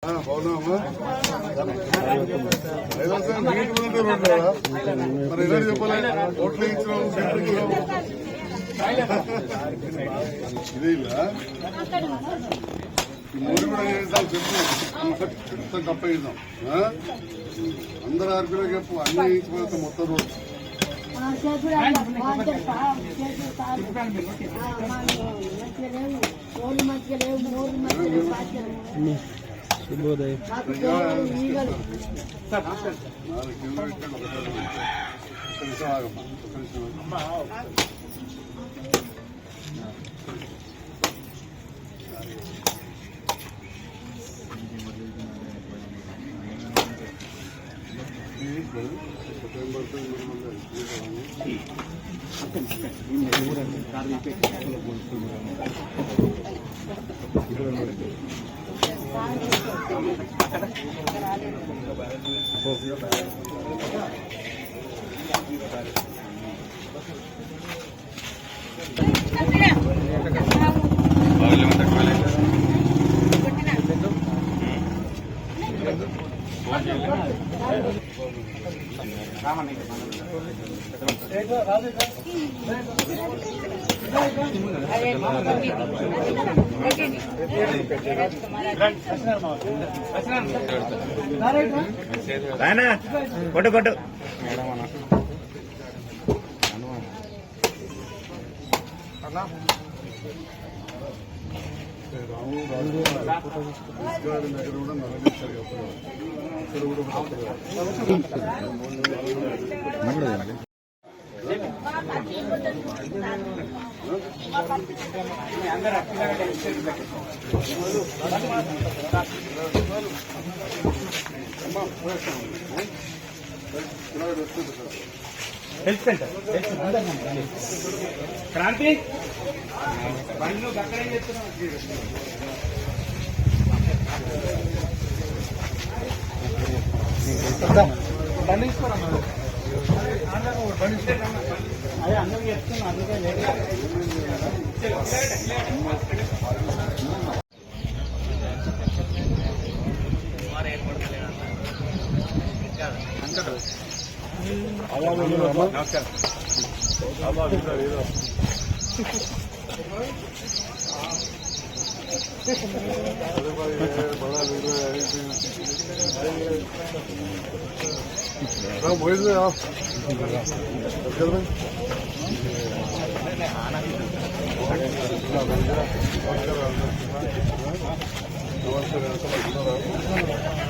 బాగున్నామా మరి ఎలా చెప్పాలి ఓట్లు ఇచ్చినాం ఇదే ఇలా మూడు కూడా చేద్దాం చెప్పు తప్ప ఇద్దాం అందరు ఆర్పీలో చెప్పు అన్ని ఇచ్చిపోతే మొత్తం రోడ్డు శుభోదయం కొట్టు కొట్టు దగ్గర కూడా నలభై ఇక్కడ కూడా హెల్త్ సెంటర్ క్రాంతి బండ్లు అక్కడ ఏం చేస్తున్నావు బండి తీసుకోరా అదే అందరూ చెప్తున్నా అందుకే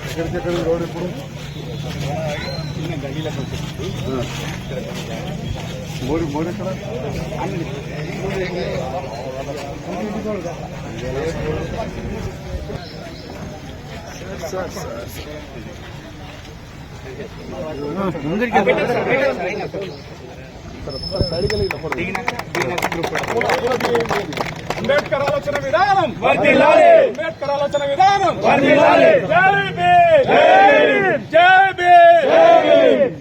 ఎక్కడికెక్కడ రోడ్ ఇప్పుడు మోరి మోరి ఎక్కడ అంబేద్కర్ ఆలోచన విధానం అంబేద్కర్ ఆలోచన విధానం జై భీమ్ జై భీమ్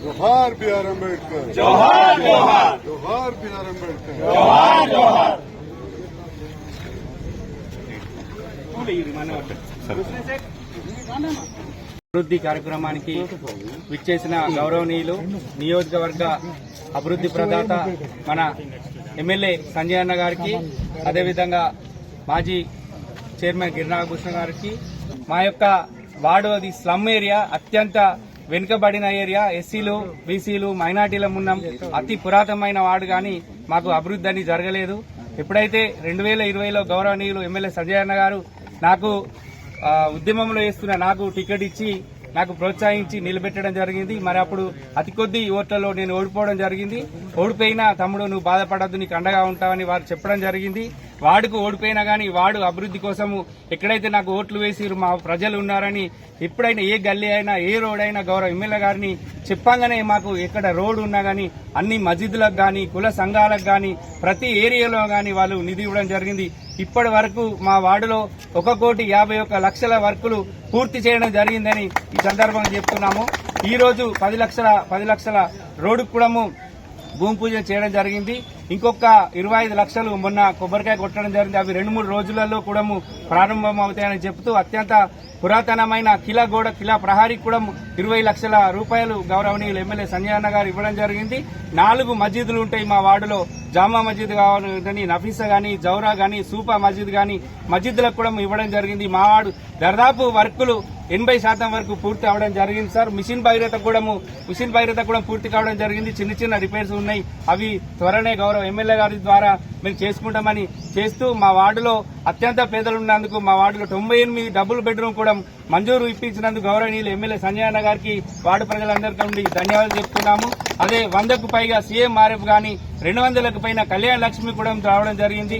జోహార్ బిఆర్ అంబేద్కర్ జోహార్ జోహార్ జోహార్ బిఆర్ అంబేద్కర్ జోహార్ జోహార్ అభివృద్ధి కార్యక్రమానికి విచ్చేసిన గౌరవనీయులు నియోజకవర్గ అభివృద్ధి ప్రదాత మన ఎమ్మెల్యే సంజయ్ అన్న గారికి, అదేవిధంగా మాజీ చైర్మన్ గిరినాగభూషణ్ గారికి, మా యొక్క వార్డు అది స్లమ్ ఏరియా, అత్యంత వెనుకబడిన ఏరియా, ఎస్సీలు బీసీలు మైనార్టీల ఉన్నాం, అతి పురాతనమైన వార్డు కానీ మాకు అభివృద్ధి అని జరగలేదు. ఎప్పుడైతే 2020లో గౌరవనీయులు ఎమ్మెల్యే సంజయ్ అన్న గారు నాకు ఉద్యమంలో వేస్తున్న నాకు టికెట్ ఇచ్చి నాకు ప్రోత్సహించి నిలబెట్టడం జరిగింది. మరి అప్పుడు అతి కొద్ది ఓట్లలో నేను ఓడిపోవడం జరిగింది. ఓడిపోయినా తమ్ముడు నువ్వు బాధపడద్దు, నీకు అండగా ఉంటావని వారు చెప్పడం జరిగింది. వార్డుకు ఓడిపోయినా కానీ వార్డు అభివృద్ధి కోసము ఎక్కడైతే నాకు ఓట్లు వేసిరు మా ప్రజలు ఉన్నారని, ఎప్పుడైనా ఏ గల్లీ అయినా ఏ రోడ్ అయినా గౌరవ ఎమ్మెల్యే గారిని చెప్పంగానే మాకు ఎక్కడ రోడ్ ఉన్నా కానీ అన్ని మసీదులకు కానీ కుల సంఘాలకు కానీ ప్రతి ఏరియాలో కానీ వాళ్ళు నిధి ఇవ్వడం జరిగింది. ఇప్పటి వరకు మా వార్డులో 1,51,00,000 వర్కులు పూర్తి చేయడం జరిగిందని ఈ సందర్భంగా చెప్తున్నాము. ఈ రోజు 10 లక్షల రోడ్డుకు కూడా భూమి పూజ చేయడం జరిగింది. ఇంకొక 25 లక్షలు మొన్న కొబ్బరికాయ కొట్టడం జరిగింది. అవి 2-3 రోజులలో కూడా ప్రారంభం అవుతాయని చెబుతూ అత్యంత పురాతనమైన కిలా ప్రహారీ కూడా 20 లక్షల రూపాయలు గౌరవనీయులు ఎమ్మెల్యే సంజయ్ అన్న గారు ఇవ్వడం జరిగింది. 4 మస్జిదులు ఉంటాయి మా వార్డులో. జామా మస్జిద్ కానీ, నఫీసా గానీ, జౌరా గానీ, సూపా మస్జిద్ గానీ మస్జిద్లకు కూడా ఇవ్వడం జరిగింది. మా వార్డు దాదాపు వర్కులు 80% వరకు పూర్తి అవడం జరిగింది సార్. మిషన్ భగీరథ కూడా పూర్తి కావడం జరిగింది. చిన్న రిపేర్స్ ఉన్నాయి. అవి త్వరనే గౌరవ ఎమ్మెల్యే గారి ద్వారా మేము చేసుకుంటామని చేస్తూ మా వార్డులో అత్యంత పేదలు ఉన్నందుకు మా వార్డులో 98 డబుల్ బెడ్రూమ్ కూడా మంజూరు ఇప్పించినందుకు గౌరవనీయులు ఎమ్మెల్యే సంజయ్ అన్న గారికి వార్డు ప్రజలందరికీ నుండి ధన్యవాదాలు చెప్తున్నాము. అదే 100కు పైగా సీఎంఆర్ఎఫ్ గానీ 200లకు పైన కళ్యాణ లక్ష్మి కూడా రావడం జరిగింది.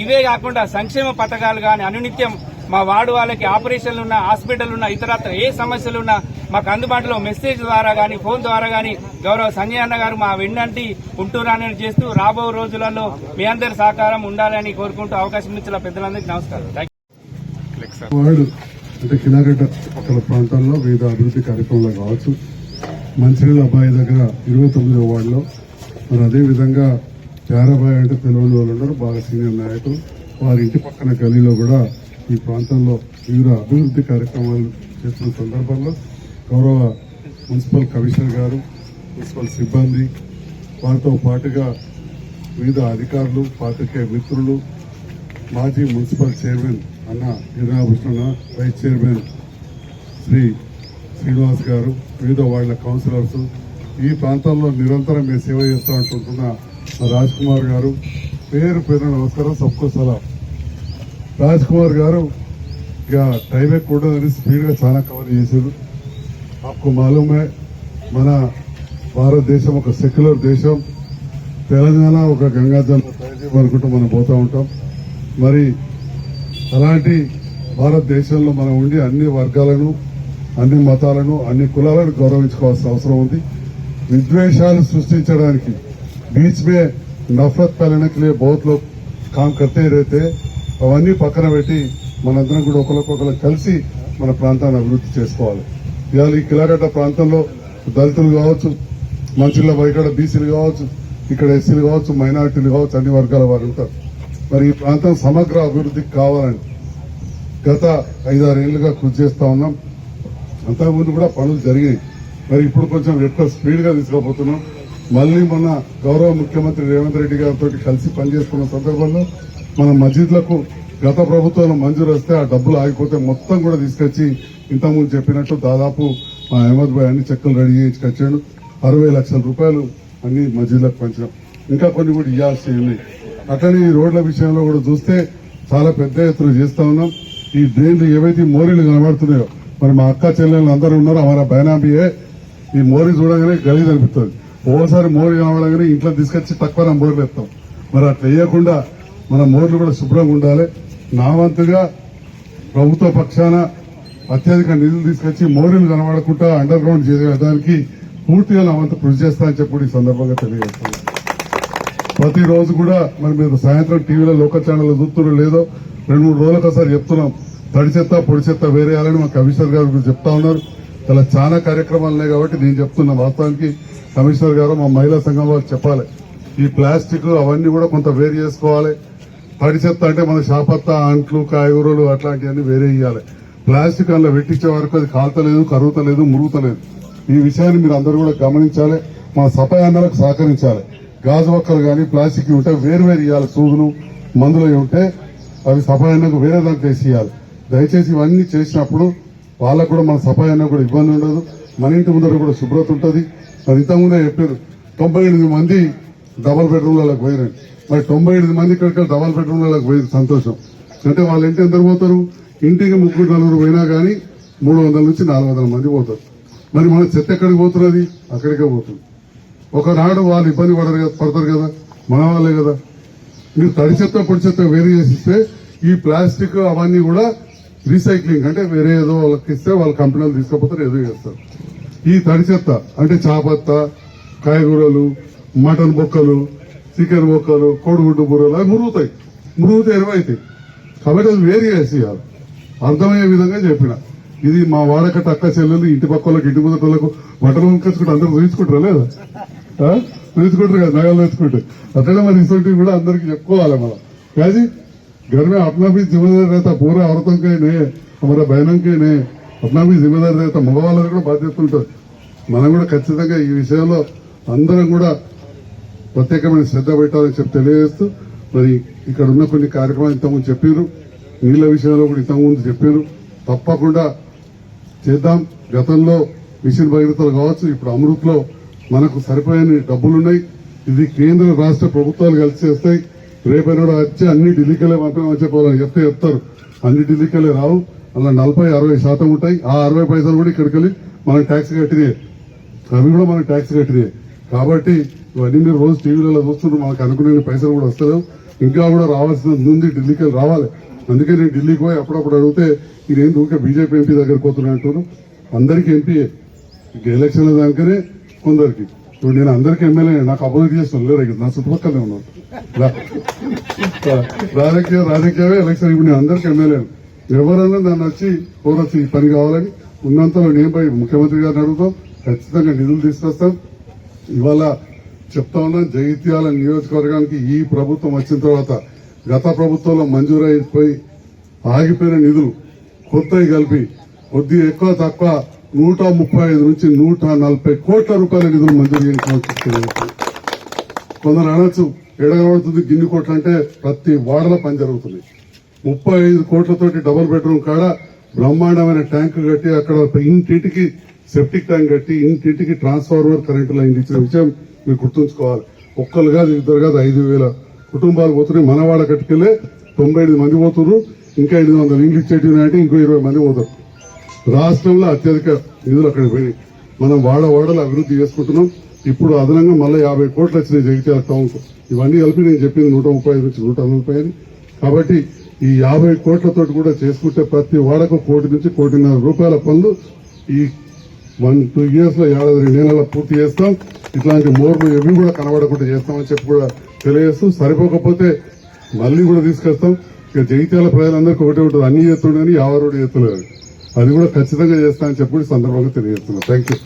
ఇవే కాకుండా సంక్షేమ పథకాలు గానీ అనునిత్యం మా వార్డు వాళ్ళకి ఆపరేషన్లు ఉన్నా, హాస్పిటల్ ఉన్నా, ఇతరత్ర ఏ సమస్యలున్నా మాకు అందుబాటులో మెసేజ్ ద్వారా గానీ, ఫోన్ ద్వారా గానీ గౌరవ సంజయ్ అన్న గారు మా వెన్నంటి ఉంటున్నానని చేస్తూ రాబో రోజులలో మీ అందరి సహకారం ఉండాలని కోరుకుంటూ అవకాశం ఇచ్చిన పెద్దలందరికీ నమస్కారం. వార్డు అంటే కిలారెడ్డి పక్కల ప్రాంతాల్లో వివిధ అభివృద్ధి కార్యక్రమాలు కావచ్చు. మంచినీళ్ళ అబ్బాయి దగ్గర 29వ వార్డులో మరి అదేవిధంగా చారాబాయ్ అంటే తెలియని వాళ్ళు ఉన్నారు, బాగా సీనియర్ నాయకులు. వారి ఇంటి పక్కన గలీలో కూడా ఈ ప్రాంతంలో వివిధ అభివృద్ధి కార్యక్రమాలు చేస్తున్న సందర్భంలో గౌరవ మున్సిపల్ కమిషనర్ గారు, మున్సిపల్ సిబ్బంది, వారితో పాటుగా వివిధ అధికారులు, పాత్రికేయ మిత్రులు, మాజీ మున్సిపల్ చైర్మన్ అన్న గిరినాభూషణ, వైస్ చైర్మన్ శ్రీ శ్రీనివాస్ గారు, వివిధ వార్డుల కౌన్సిలర్స్, ఈ ప్రాంతాల్లో నిరంతరం మేము సేవ చేస్తూ ఉంటున్న రాజ్ కుమార్ గారు, పేరు నమస్కారం, సబ్కో సలాం. రాజ్ కుమార్ గారు ఇక టైం ఎక్కువ స్పీడ్ గా చాలా కవర్ చేశారు. आपको मालूम है మన భారతదేశం ఒక సెక్యులర్ దేశం. తెలంగాణ ఒక గంగాజలం అనుకుంటూ మనం పోతూ ఉంటాం. మరి అలాంటి భారతదేశంలో మనం ఉండి అన్ని వర్గాలను, అన్ని మతాలను, అన్ని కులాలను గౌరవించుకోవాల్సిన అవసరం ఉంది. విద్వేషాలు సృష్టించడానికి बीच में नफरत फैलाने के लिए बहुत लोग काम करते रहते. అవన్నీ పక్కన పెట్టి మనందరం కూడా ఒకరికొకరు కలిసి మన ప్రాంతాన్ని అభివృద్ధి చేసుకోవాలి. ఇవాళ ఈ కిలాగడ్డ ప్రాంతంలో దళితులు కావచ్చు, మంచిళ్ళ ఇక్కడ బీసీలు కావచ్చు, ఇక్కడ ఎస్సీలు కావచ్చు, మైనారిటీలు కావచ్చు, అన్ని వర్గాల వారు ఉంటారు. మరి ఈ ప్రాంతం సమగ్ర అభివృద్ధికి కావాలని గత 5-6 ఏళ్లుగా కృషి చేస్తా ఉన్నాం. అంతకుముందు కూడా పనులు జరిగాయి. మరి ఇప్పుడు కొంచెం ఎక్కువ స్పీడ్ గా తీసుకుపోతున్నాం. మళ్లీ మన గౌరవ ముఖ్యమంత్రి రేవంత్ రెడ్డి గారితో కలిసి పనిచేసుకున్న సందర్భంలో మన మస్జిద్లకు గత ప్రభుత్వంలో మంజూరు వస్తే ఆ డబ్బులు ఆగిపోతే మొత్తం కూడా తీసుకొచ్చి ఇంతకుముందు చెప్పినట్టు దాదాపు మా అహ్మద్ భాయ్ అన్ని చెక్కులు రెడీ చేసుకొచ్చాడు. 60 లక్షల రూపాయలు అన్ని మస్జిద్లకు పంచాం. ఇంకా కొన్ని కూడా ఇవ్వాల్సి ఉన్నాయి. అట్లనే ఈ రోడ్ల విషయంలో కూడా చూస్తే చాలా పెద్ద ఎత్తున చేస్తా ఉన్నాం. ఈ డ్రైన్లు ఏవైతే మోరీలు కనబడుతున్నాయో, మరి మా అక్క చెల్లెళ్ళు అందరూ ఉన్నారు, మన బైనాబియే. ఈ మోరీ చూడగానే గలీజ్ అనిపిస్తుంది. ఓసారి మోరీ కనబడగానే ఇంట్లో తీసుకొచ్చి తక్కువ మోరీలు ఎత్తాం. మరి అట్లా వేయకుండా మన మోర్లు కూడా శుభ్రంగా ఉండాలి. నా వంతుగా ప్రభుత్వ పక్షాన అత్యధిక నిధులు తీసుకొచ్చి మోరీలు కనబడకుండా అండర్ గ్రౌండ్ చేసేదానికి పూర్తిగా నా వంతు కృషి చేస్తానని చెప్పి ఈ సందర్భంగా తెలియజేస్తాను. ప్రతిరోజు కూడా మరి మీరు సాయంత్రం టీవీలో లోకల్ ఛానల్లో చూస్తున్నారు లేదో, 2-3 రోజులకు ఒకసారి చెప్తున్నాం, తడి చెత్త పొడి చెత్త వేరేయాలని మా కమిషనర్ గారు చెప్తా ఉన్నారు. ఇలా చాలా కార్యక్రమాలు ఉన్నాయి కాబట్టి నేను చెప్తున్నా. వాస్తవానికి కమిషనర్ గారు మా మహిళా సంఘం వాళ్ళు చెప్పాలి, ఈ ప్లాస్టిక్ అవన్నీ కూడా కొంత వేరు చేసుకోవాలి. తడి చెత్త అంటే మన శాపత్త, అంట్లు, కాయగూరలు అట్లాంటివన్నీ వేరే ఇవ్వాలి. ప్లాస్టిక్ అందులో పెట్టించే వరకు అది కాలుతలేదు, కరుగుతలేదు, మురుగుతలేదు. ఈ విషయాన్ని మీరు అందరూ కూడా గమనించాలి. మా సఫాయి అన్నలకు సహకరించాలి. గాజు ఒక్కలు కానీ ప్లాస్టిక్ ఉంటే వేరు ఇవ్వాలి. సూదులు, మందులు ఉంటే అవి సఫాయి అన్నకు వేరే దానికి వేసి ఇవ్వాలి. దయచేసి ఇవన్నీ చేసినప్పుడు వాళ్ళకు కూడా మన సఫాయి అన్న కూడా ఇబ్బంది ఉండదు. మన ఇంటి ముందర కూడా శుభ్రత ఉంటుంది. మరి ఇంతకుముందే చెప్పారు 98 మంది డబల్ బెడ్రూమ్లకు పోయినారు. మరి 98 మంది ఇక్కడికి డబల్ బెడ్రూమ్లకు పోయి సంతోషం. అంటే వాళ్ళ ఇంటి ఎందరు పోతారు? ఇంటికి 3-4 పోయినా కానీ 300 నుంచి 400 మంది పోతారు. మరి మన చెత్త ఎక్కడికి పోతున్నది? అక్కడికే పోతుంది. ఒకనాడు వాళ్ళు ఇబ్బంది పడతారు కదా, మన వాళ్ళే కదా. మీరు తడి చెత్త పొడి చెత్త వేరే చేసిస్తే ఈ ప్లాస్టిక్ అవన్నీ కూడా రీసైక్లింగ్ అంటే వేరే ఏదో వాళ్ళకి ఇస్తే వాళ్ళ కంపెనీలు తీసుకుపోతారు, ఏదో చేస్తారు. ఈ తడి చెత్త అంటే చాపత్త, కాయగూరలు, మటన్ బొక్కలు, చికెన్ బొక్కలు, కోడిగుడ్డు బుర్రలు అవి మురుగుతే ఎరువైతాయి. కాబట్టి అది వేరు చేసి అర్థమయ్యే విధంగా చెప్పిన ఇది మా వాడకట్ట అక్క చెల్లెలు ఇంటి పక్క వాళ్ళకి ఇంటి ముందట వాళ్ళకు బట్టలు కొనుక్కొచ్చుకుంటే అందరూ చూపించుకుంటారా లేదా చూపించుకుంటారు కదా నగలు తెచ్చుకుంటే అట్లనే మరి ఇటువంటి కూడా అందరికి చెప్పుకోవాలి మనం కాదు घर में अपना भी जिम्मेदार रहता पूरा औरतों के नहीं हमारा बहनों के नहीं अपना भी जिम्मेदार रहता మగవాళ్ళది కూడా బాధ్యత ఉంటుంది మనం కూడా ఖచ్చితంగా ఈ విషయంలో అందరం కూడా ప్రత్యేకమైన శ్రద్ధ పెట్టాలని చెప్పి తెలియజేస్తూ మరి ఇక్కడ ఉన్న కొన్ని కార్యక్రమాలు ఇంతకుముందు చెప్పారు నీళ్ల విషయంలో కూడా ఇంతకుముందు చెప్పారు తప్పకుండా చేద్దాం గతంలో మిషన్ భగీరథలు కావచ్చు ఇప్పుడు అమృత్లో మనకు సరిపోయని డబ్బులున్నాయి ఇది కేంద్ర రాష్ట్ర ప్రభుత్వాలు కలిసి చేస్తాయి రేపైనా వచ్చి అన్ని ఢిల్లీకెళ్ళే పంపిణీ చెప్పాలని చెప్తారు అన్ని ఢిల్లీకెళ్ళే రావు అలా 40-60% ఉంటాయి ఆ 60 పైసలు కూడా ఇక్కడికి వెళ్ళి మనం ట్యాక్స్ కట్టినాయి అవి కూడా మనకు ట్యాక్స్ కట్టినాయి కాబట్టి ఇవన్నీ మీరు రోజు టీవీలలో చూస్తున్నారు మనకు అనుకునే పైసలు కూడా వస్తలేవు ఇంకా కూడా రావాల్సిన ఉంది ఢిల్లీకి వెళ్ళి రావాలి అందుకే నేను ఢిల్లీకి పోయి అప్పుడప్పుడు అడిగితే ఇదేం ఊరికే బీజేపీ ఎంపీ దగ్గరికి పోతున్నా అంటున్నారు అందరికీ ఎంపీఏ ఎలక్షన్ల దానికనే కొందరికి ఇప్పుడు నేను అందరికీ ఎమ్మెల్యే నాకు అభివృద్ధి చేస్తాను లేరు నా చుట్టుపక్కలనే ఉన్నాను రాజకీయమే ఎలక్షన్ ఇప్పుడు నేను అందరికీ ఎమ్మెల్యే ఎవరన్నా నన్ను వచ్చి కోరొచ్చు ఈ పని కావాలని ఉన్నంతలో నేను పోయి ముఖ్యమంత్రి గారిని అడుగుతాం ఖచ్చితంగా నిధులు తీసుకొస్తాం ఇవాళ చెప్తా ఉన్నాం జగిత్యాల నియోజకవర్గానికి ఈ ప్రభుత్వం వచ్చిన తర్వాత గత ప్రభుత్వంలో మంజూరైపోయి ఆగిపోయిన నిధులు కొత్తవి కలిపి కొద్దిగా ఎక్కువ తక్కువ 135 నుంచి 140 కోట్ల రూపాయల నిధులు మంజూరు చేయించుకోవచ్చు కొందరు అనొచ్చు ఎడగబడుతుంది గిన్ని కోట్లు అంటే ప్రతి వాడలో పని జరుగుతుంది 35 కోట్లతోటి డబుల్ బెడ్రూమ్ కాడ బ్రహ్మాండమైన ట్యాంక్ కట్టి అక్కడ ఇంటింటికి సెప్టిక్ ట్యాంక్ కట్టి ఇంటింటికి ట్రాన్స్ఫార్మర్ కరెంటు లైన్ ఇచ్చిన విషయం మీరు గుర్తుంచుకోవాలి ఒక్కరు కాదు ఇద్దరు కాదు 5,000 కుటుంబాలు పోతున్నాయి మనవాడ కట్టుకెళ్లే 98 మంది పోతున్నారు ఇంకా 500 ఇండ్లు ఇచ్చేటివి అంటే ఇంకో 20 మంది పోతారు రాష్ట్రంలో అత్యధిక నిధులు అక్కడ పోయి మనం వాడవాడలు అభివృద్ధి చేసుకుంటున్నాం ఇప్పుడు అదనంగా మళ్ళీ 50 కోట్లు వచ్చినాయి జగిత్యాల టౌన్ ఇవన్నీ కలిపి నేను చెప్పింది 135 నుంచి 140 అని కాబట్టి ఈ 50 కోట్లతో కూడా చేసుకుంటే ప్రతి వాడకు 1 కోటి నుంచి 1.5 కోటి రూపాయల పనులు ఈ 1-2 ఇయర్స్ లో 2 నెలల పూర్తి చేస్తాం ఇట్లాంటి మోర్లు ఎవి కూడా కనబడకుండా చేస్తామని చెప్పి కూడా తెలియజేస్తూ సరిపోకపోతే మళ్ళీ కూడా తీసుకొస్తాం ఇక జగిత్యాల ప్రజలందరికీ ఒకటే ఉంటుంది అన్ని చేస్తుండని 50 చేస్తున్నారు అది కూడా ఖచ్చితంగా చేస్తామని చెప్పి సందర్భంగా తెలియజేస్తున్నాం థ్యాంక్ యూ